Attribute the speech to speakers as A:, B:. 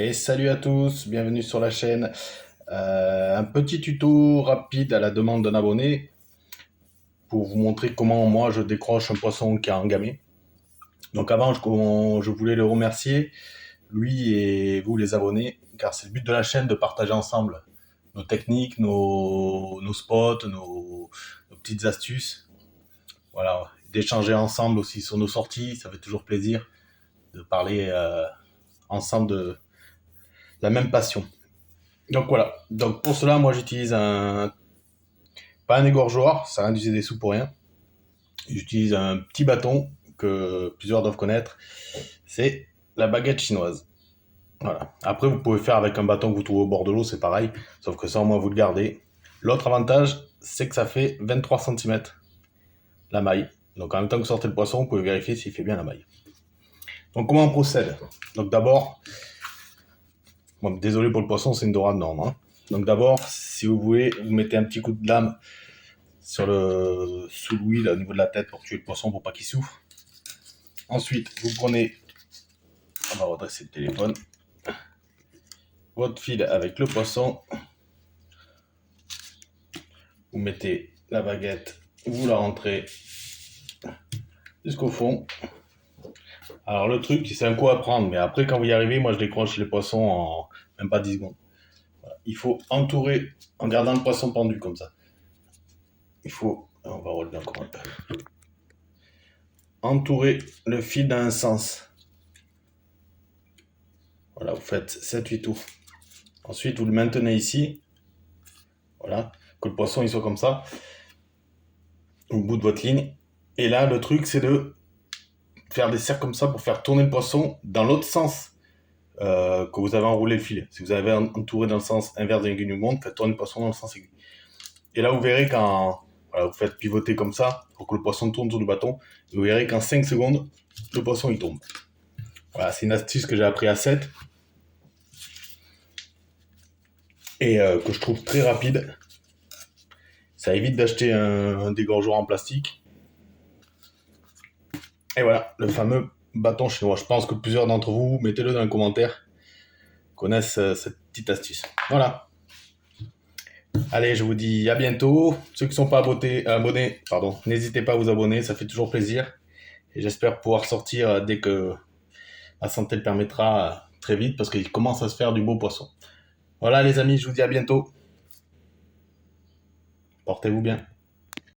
A: Et salut à tous, bienvenue sur la chaîne. Un petit tuto rapide à la demande d'un abonné pour vous montrer comment moi je décroche un poisson qui a engamé. Donc avant, je voulais le remercier, lui et vous les abonnés, car c'est le but de la chaîne de partager ensemble nos techniques, nos spots, nos petites astuces. Voilà, d'échanger ensemble aussi sur nos sorties, ça fait toujours plaisir de parler ensemble de la même passion. Donc voilà. Donc pour cela, moi j'utilise pas un égorgeoir, ça sert à rien d'utiliser des sous pour rien. J'utilise un petit bâton que plusieurs doivent connaître. C'est la baguette chinoise. Voilà. Après, vous pouvez faire avec un bâton que vous trouvez au bord de l'eau, c'est pareil. Sauf que ça, au moins, vous le gardez. L'autre avantage, c'est que ça fait 23 centimètres la maille. Donc en même temps que vous sortez le poisson, vous pouvez vérifier s'il fait bien la maille. Donc comment on procède? Donc d'abord, bon, désolé pour le poisson, c'est une dorade norme. Hein. Donc d'abord, si vous voulez, vous mettez un petit coup de lame sous l'ouïe, au niveau de la tête, pour tuer le poisson, pour pas qu'il souffre. Ensuite, vous prenez, on va redresser le téléphone, votre fil avec le poisson, vous mettez la baguette, vous la rentrez jusqu'au fond. Alors le truc, c'est un coup à prendre, mais après quand vous y arrivez, moi je décroche les poissons en même pas 10 secondes. Voilà. Il faut entourer en gardant le poisson pendu comme ça. Il faut, on va relever encore un peu, entourer le fil dans un sens. Voilà, vous faites 7-8 tours. Ensuite, vous le maintenez ici. Voilà, que le poisson il soit comme ça, au bout de votre ligne. Et là, le truc, c'est de faire des cercles comme ça pour faire tourner le poisson dans l'autre sens que vous avez enroulé le filet. Si vous avez entouré dans le sens inverse de l'aiguille du monde, faites tourner le poisson dans le sens aigu. Et là, vous verrez quand voilà, vous faites pivoter comme ça pour que le poisson tourne autour du bâton, vous verrez qu'en 5 secondes, le poisson il tombe. Voilà, c'est une astuce que j'ai appris à 7 et que je trouve très rapide. Ça évite d'acheter un dégorgeoir en plastique. Et voilà, le fameux bâton chinois. Je pense que plusieurs d'entre vous, mettez-le dans les commentaires, connaissent cette petite astuce. Voilà. Allez, je vous dis à bientôt. Ceux qui ne sont pas abonnés, n'hésitez pas à vous abonner, ça fait toujours plaisir. Et j'espère pouvoir sortir dès que la santé le permettra très vite, parce qu'il commence à se faire du beau poisson. Voilà les amis, je vous dis à bientôt. Portez-vous bien.